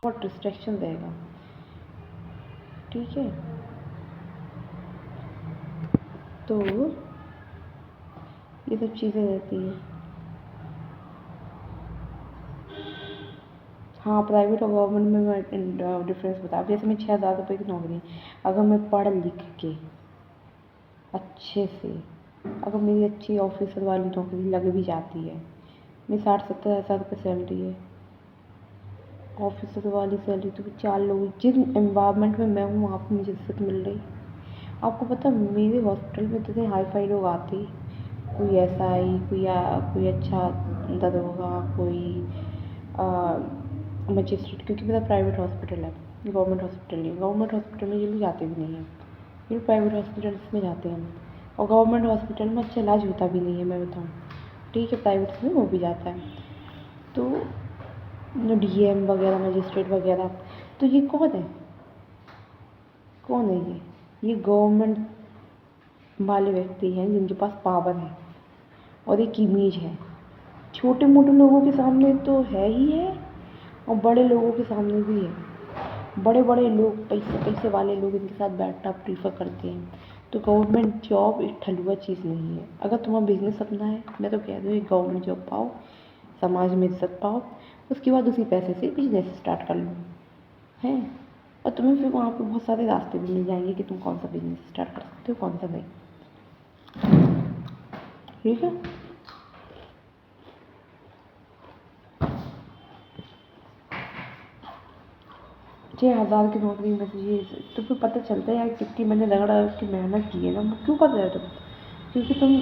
बहुत डिस्ट्रैक्शन रहेगा, ठीक है। तो ये सब चीज़ें रहती हैं। हाँ, प्राइवेट और गवर्नमेंट में मैं डिफरेंस बता, जैसे मैं 6,000 रुपये की नौकरी, अगर मैं पढ़ लिख के अच्छे से, अगर मेरी अच्छी ऑफिसर वाली नौकरी लग भी जाती है, मेरी 60-70 हज़ार रुपये सैलरी है, ऑफिसर वाली सैलरी, तो 4 लोग जिस एनवायरनमेंट में मैं हूँ वहाँ पर मुझे इज्जत मिल रही। आपको पता मेरे हॉस्पिटल में इतने हाई फाई लोग आते, कोई SI, कोई अच्छा दरोगा, कोई मजिस्ट्रेट, क्योंकि मेरा प्राइवेट हॉस्पिटल है, गवर्नमेंट हॉस्पिटल नहीं है। गवर्नमेंट हॉस्पिटल में ये लोग जाते भी नहीं हैं, ये प्राइवेट हॉस्पिटल्स में जाते हैं। और गवर्नमेंट हॉस्पिटल में अच्छा इलाज होता भी नहीं है, मैं बताऊँ, ठीक है, प्राइवेट में वो भी जाता है। तो DM वगैरह, मजिस्ट्रेट वगैरह, तो ये कौन है ये गवर्नमेंट वाले व्यक्ति हैं जिनके पास पावर है और एक इमेज है। छोटे मोटे लोगों के सामने तो है ही है और बड़े लोगों के सामने भी है। बड़े बड़े लोग, पैसे वाले लोग इनके साथ बैठना प्रीफर करते हैं। तो गवर्नमेंट जॉब एक ठलुआ चीज़ नहीं है। अगर तुम्हारा बिजनेस अपना है, मैं तो कह दूँ गवर्नमेंट जॉब पाओ, समाज में इज्जत पाओ, उसके बाद उसी पैसे से बिजनेस स्टार्ट कर लो, है। और तुम्हें फिर वहाँ पे बहुत सारे रास्ते भी मिल जाएंगे कि तुम कौन सा बिजनेस स्टार्ट कर सकते हो, कौन सा नहीं, ठीक है। 6,000 की नौकरी में से ये तो फिर पता चलता है यार कितनी मैंने रगड़ा की मेहनत की है ना। क्यों कर रहे हो तुम? क्योंकि तुम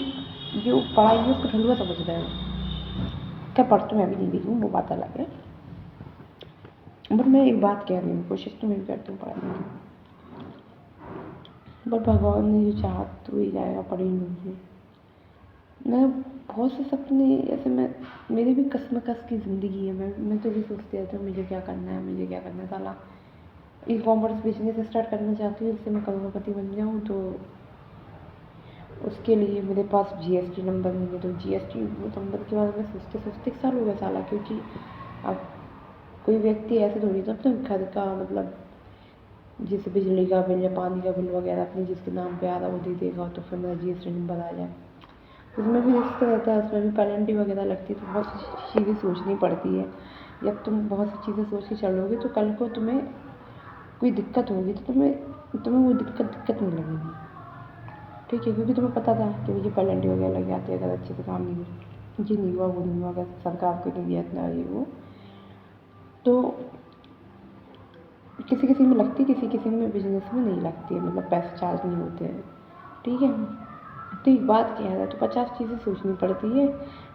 जो पढ़ाई है उसको ठलुआ समझ रहे हो। क्या पढ़ती मैं भी नहीं रही हूँ, वो बात अलग है, बट मैं एक बात कह रही हूँ, कोशिश तो मैं भी करती हूँ पढ़ने की, बट भगवान ने जो चाहा तो ही जाएगा, पढ़ ही लूँगी मैं। बहुत से सपने ऐसे, मेरी भी कसमकस की ज़िंदगी है। मैं तो ये सोचती रहती हूँ मुझे क्या करना है, मुझे क्या करना है। साला ई कॉमर्स बिजनेस स्टार्ट करना चाहती हूँ जिससे मैं करोड़पति बन जाऊँ, तो उसके लिए मेरे पास GST नंबर नहीं है। तो GST नंबर के बारे में सोचते सोचते 1 साल हो गया साला, क्योंकि अब कोई व्यक्ति ऐसे थोड़ी ना अपने घर का मतलब जैसे बिजली का बिल या पानी का बिल वगैरह अपने जिसके नाम पे आ रहा वो दे देगा तो फिर मेरा GST नंबर आ जाए। उसमें भी रिस्क रहता है, उसमें भी पेनल्टी वगैरह लगती है, तो बहुत सी चीज़ें सोचनी पड़ती है। जब तुम बहुत सी चीज़ें सोच के चलोगे तो कल को तुम्हें कोई दिक्कत होगी तो तुम्हें वो दिक्कत नहीं लगेगी, ठीक है। क्योंकि तुम्हें पता था कि मुझे पेनल्टी वगैरह लग जाती है अगर अच्छे से काम नहीं, ये नहीं हुआ वो नहीं हुआ, अगर सरकार को नहीं दिया इतना ये वो, तो किसी किसी में लगती है, किसी में बिजनेस में नहीं लगती है, मतलब पैसे चार्ज नहीं होते हैं, ठीक है। तो एक बात क्या है, तो 50 चीज़ें सोचनी पड़ती है,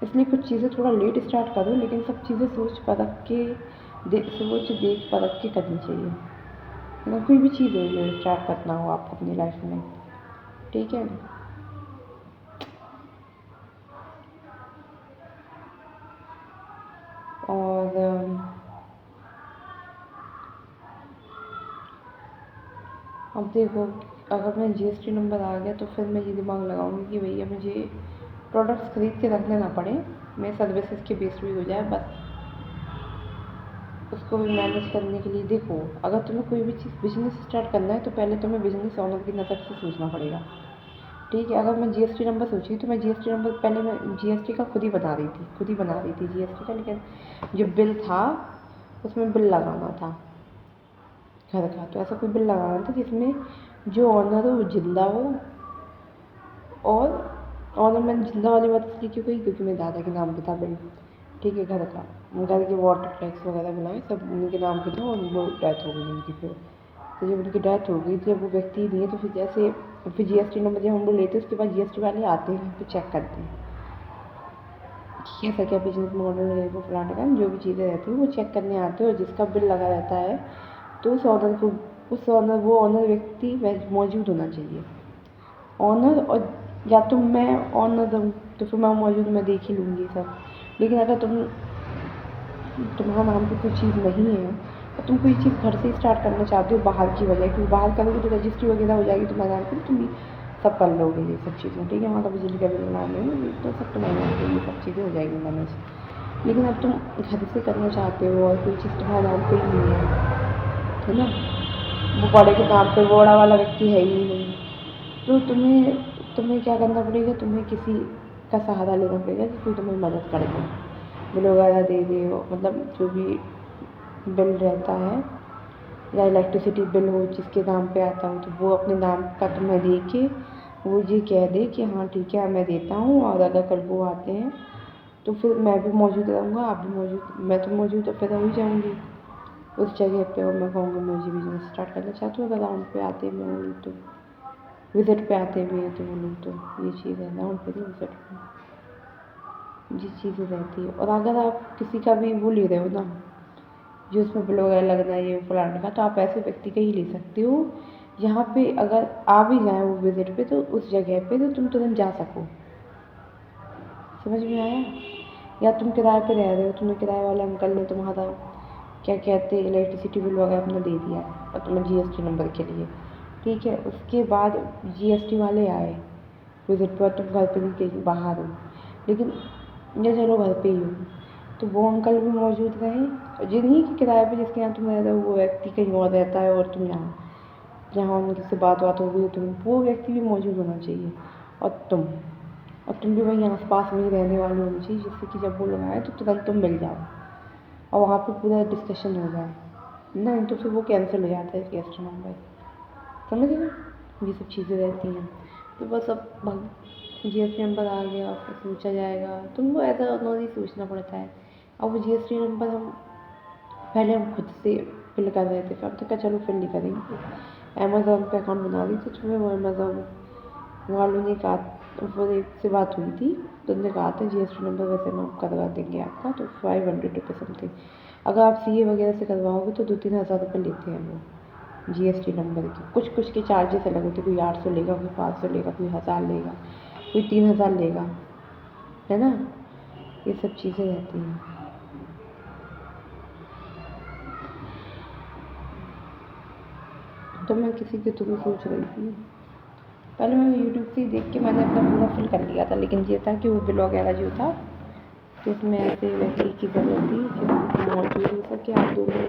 इसलिए कुछ चीज़ें थोड़ा लेट स्टार्ट करो, लेकिन सब चीज़ें सोच देख परख के करनी चाहिए। मतलब कोई भी चीज़ हो जो स्टार्ट करना हो आपको अपनी लाइफ में, ठीक है। और अब देखो, अगर मैं GST नंबर आ गया तो फिर मैं ये दिमाग लगाऊंगी कि भैया मुझे प्रोडक्ट्स खरीद के रखने ना पड़े, मेरे सर्विसेज के बेस भी हो जाए बस। उसको भी मैनेज करने के लिए देखो, अगर तुम्हें कोई भी चीज़ बिजनेस स्टार्ट करना है तो पहले तुम्हें बिजनेस ऑनर की नज़र से सोचना पड़ेगा, ठीक है। अगर मैं GST नंबर सोची तो मैं GST नंबर पहले मैं GST का खुद ही बना रही थी GST का, लेकिन जो बिल था उसमें बिल लगाना था घर का, तो ऐसा कोई बिल लगाना था जिसमें जो ऑनर हो वो जिंदा हो। और ऑनर मैंने जिंदा वाली बात इसलिए क्यों कही, क्योंकि मेरे दादा के नाम पे था बिल, ठीक है, घर का, घर के वाटर टैक्स वगैरह बनाए सब उनके नाम पे थे और वो डेथ हो गई उनकी फिर। तो जब उनकी डेथ हो गई, जब वो व्यक्ति नहीं है तो फिर जैसे फिर GST नंबर जब हम लोग लेते हैं उसके बाद GST वाले आते हैं तो चेक करते हैं कि ऐसा क्या बिजनेस मॉडल है, वो फलाने का जो भी चीज़ें रहती हैं वो चेक करने आते हैं। और जिसका बिल लगा रहता है तो वो ऑनर व्यक्ति मौजूद होना चाहिए। ऑनर, और या तो मैं ऑनर हूँ तो फिर मैं मौजूद, मैं देख ही लूँगी सब। लेकिन अगर तुम्हारा नाम पे कोई चीज़ नहीं है और तुम कोई चीज़ घर से स्टार्ट करना चाहते हो बाहर की वजह, क्योंकि बाहर करोगे तो रजिस्ट्री वगैरह हो जाएगी तुम्हारे नाम पर, तुम सब कर लोगे ये सब चीज़ें, ठीक है। वहाँ का बिजली का बिल बनाने में तो सब तुम्हारे नाम पर ये सब चीज़ें हो जाएगी मैनेज। लेकिन अब तुम घर से करना चाहते हो और कोई चीज़ तुम्हारे नाम पे ही नहीं है ना, वो बड़े के नाम पे वो बड़ा वाला व्यक्ति है ही नहीं, तो तुम्हें तुम्हें क्या करना पड़ेगा, तुम्हें किसी का सहारा लेना पड़ेगा कि कोई तुम्हें मदद कर दे, बिल वगैरह दे दे, मतलब जो भी बिल रहता है या इलेक्ट्रिसिटी बिल हो जिसके नाम पे आता हो, तो वो अपने नाम का तुम्हें दे के वो ये कह दे कि हाँ ठीक है मैं देता हूँ, और अगर कल वो आते हैं तो फिर मैं भी मौजूद रहूँगा, आप भी मौजूद, मैं तो मौजूद तो फिर हो ही जाऊँगी उस जगह पे, और मैं कहूँगी मुझे बिजनेस स्टार्ट करना चाहती हूँ, अगर राउंड पे आते हुए वो लोग तो, विजिट पे आते हुए हैं तो वो लोग, तो ये चीज़ है राउंड पे नहीं, विजिट पे ये चीज़ें रहती है। और अगर आप किसी का भी वो ले रहे हो ना, जो उसमें बिल वगैरह लग रहा है ये फलाने का, तो आप ऐसे व्यक्ति का ही ले सकते हो यहाँ पे अगर आ भी जाए वो विजिट पे, तो उस जगह पे तो तुम तुरंत जा सको। समझ में आया? या तुम किराए पे रह रहे हो, तुम्हें किराए वाले अंकल ने तुम्हारा क्या कहते हैं इलेक्ट्रिसिटी बिल वगैरह अपना दे दिया और तुम्हें जीएसटी नंबर के लिए, ठीक है, उसके बाद जीएसटी वाले आए विजिट पर, तुम घर पे नहीं कहीं बाहर हो, लेकिन ये चलो घर पे ही हो, तो वो अंकल भी मौजूद रहे, और जिन्हीं के किराए पे जिसके यहाँ तुम रह रहे हो वो व्यक्ति कहीं और रहता है और तुम यहाँ, जहाँ उनसे बात हो गई, तुम वो व्यक्ति भी मौजूद होना चाहिए, और तुम भी वहीं आस पास में ही रहने वाले होनी चाहिए, जिससे कि जब वो लोग आए तो तुरंत तुम मिल जाओ और वहाँ पे पूरा डिस्कशन हो जाए, नहीं तो फिर वो कैंसिल हो जाता है गेस्ट नंबर। समझ गए? ये सब चीज़ें रहती हैं, तो बस अब जीएसटी नंबर आ गया फिर सोचा जाएगा, तुमको ऐसा नॉर्मली सोचना पड़ता है। अब वो जीएसटी नंबर पहले हम खुद से फिल कर रहे थे, फिर अब तो क्या चलो फिल नहीं करेंगे, अमेज़ोन पे अकाउंट बना दी, तो तुम्हें वो अमेज़ोन वालों ने कहा, वो एक से बात हुई थी तो उन्होंने कहा था जीएसटी नंबर वैसे हम करवा देंगे आपका, तो 500 रुपये समथिंग, अगर आप सीए वगैरह से करवाओगे तो 2-3 हज़ार रुपये लेते हैं वो जीएसटी नंबर के, कुछ कुछ के चार्जेस अलग होते हैं, कोई 800 लेगा, कोई 500 लेगा, कोई 1000 लेगा, कोई 3000 लेगा, है ना, ये सब चीज़ें रहती हैं। तो मैं किसी के थ्रू सोच रही थी, पहले मैं यूट्यूब से ही देख के मैंने अपना पूरा फिल कर लिया था, लेकिन ये था कि वो बिल वगैरह जो था तो उसमें ऐसे व्यक्ति की ज़रूरत थी जो मौजूद हो सके, आप दोनों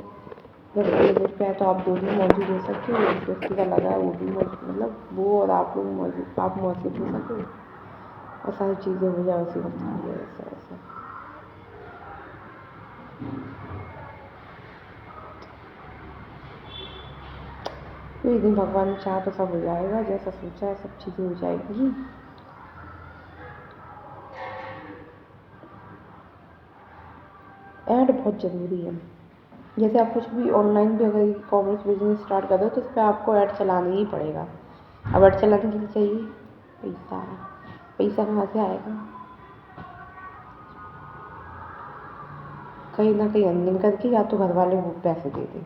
जब विजिट पे आए तो आप दोनों मौजूद हो सके, और जिस व्यक्ति का लगा है वो भी मौजूद, मतलब वो और आप लोग मौजूद, आप मौजूद हो सके और सारी चीज़ें हो जाए उसी वक्त हो जाए, ऐसा ऐसा। तो एक दिन भगवान ने चाहा तो सब हो जाएगा, जैसा सोचा है सब चीज़ें हो जाएगी। ऐड बहुत ज़रूरी है, जैसे आप कुछ भी ऑनलाइन भी अगर कॉमर्स बिजनेस स्टार्ट कर दो तो उस पर आपको ऐड चलाना ही पड़ेगा। अब ऐड चलाने के लिए चाहिए पैसा, पैसा कहाँ से आएगा? कहीं ना कहीं अर्निंग करके, या तो घर वाले वो पैसे दे दें,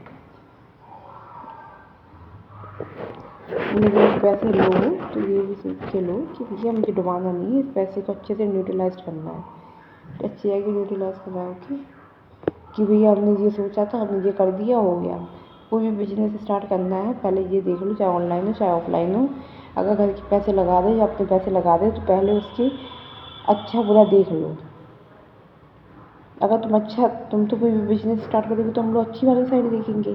लेकिन पैसे लो तो ये भी सोच के लो कि भैया मुझे डुबाना नहीं है, इस पैसे को अच्छे से न्यूट्रलाइज करना है, अच्छी है कि न्यूट्रलाइज करवाओ कि भैया हमने ये सोचा था, हमने ये कर दिया, हो गया। कोई भी बिजनेस स्टार्ट करना है पहले ये देख लो, चाहे ऑनलाइन हो चाहे ऑफलाइन हो, अगर घर के पैसे लगा दे या अपने पैसे लगा दे तो पहले उसके अच्छा बुरा देख लो। अगर तुम तो कोई भी बिजनेस स्टार्ट करोगे तो हम लोग अच्छी वाली साइड देखेंगे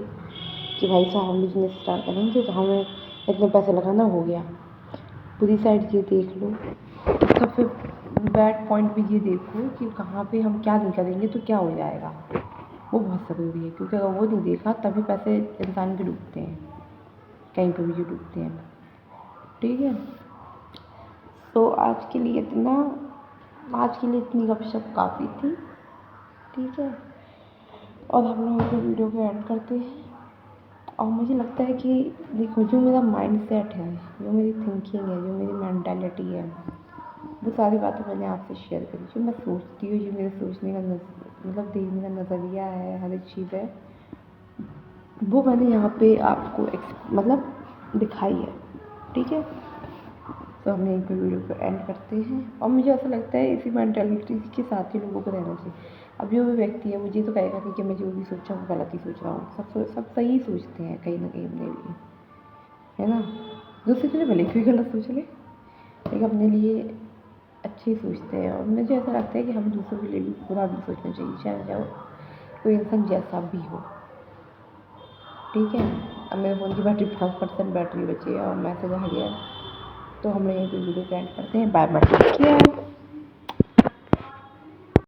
कि भाई साहब हम बिजनेस स्टार्ट करेंगे तो हमें इतने पैसे लगाना, हो गया। बुरी साइड ये देख लो, इसका फिर बैड पॉइंट भी ये देखो कि कहाँ पे हम क्या नहीं करेंगे तो क्या हो जाएगा, वो बहुत ज़रूरी है, क्योंकि अगर वो नहीं देखा तभी पैसे इंसान के डूबते हैं, कहीं पे भी जो डूबते हैं। ठीक है, तो आज के लिए इतनी गपशप काफ़ी थी। ठीक है, और हम लोग इसे वीडियो को ऐड करते हैं, और मुझे लगता है कि देखो जो मेरा माइंड सेट है, जो मेरी थिंकिंग है, जो मेरी मेंटालिटी है, वो सारी बातें मैंने आपसे शेयर करी, जो मैं सोचती हूँ, जो मेरे सोचने का मतलब देखने का नज़रिया है, हर एक चीज़ है, वो मैंने यहाँ पे आपको मतलब दिखाई है। ठीक है, तो हम यहीं पे वीडियो को एंड करते हैं, और मुझे ऐसा लगता है इसी मेंटालिटी के साथ ही लोगों को रहना चाहिए। अब जो भी व्यक्ति है मुझे तो कहेगा नहीं कि मैं जो भी सोचा वो गलत ही सोच रहा हूँ, सब सही सोचते हैं कहीं ना कहीं अपने लिए, है ना, दूसरे के लिए भले कोई गलत सोच ले, लेकिन अपने लिए अच्छे ही सोचते हैं और मुझे ऐसा लगता है कि हमें दूसरों के लिए भी बुरा नहीं सोचना चाहिए, चाहे वो कोई इंसान जैसा भी हो। ठीक है, अब मेरे फ़ोन की बैटरी 50% बैटरी बची है और मैसेज आ गया है, तो हम लोग यहीं पे वीडियो को एंड करते हैं। Bye bye, take care.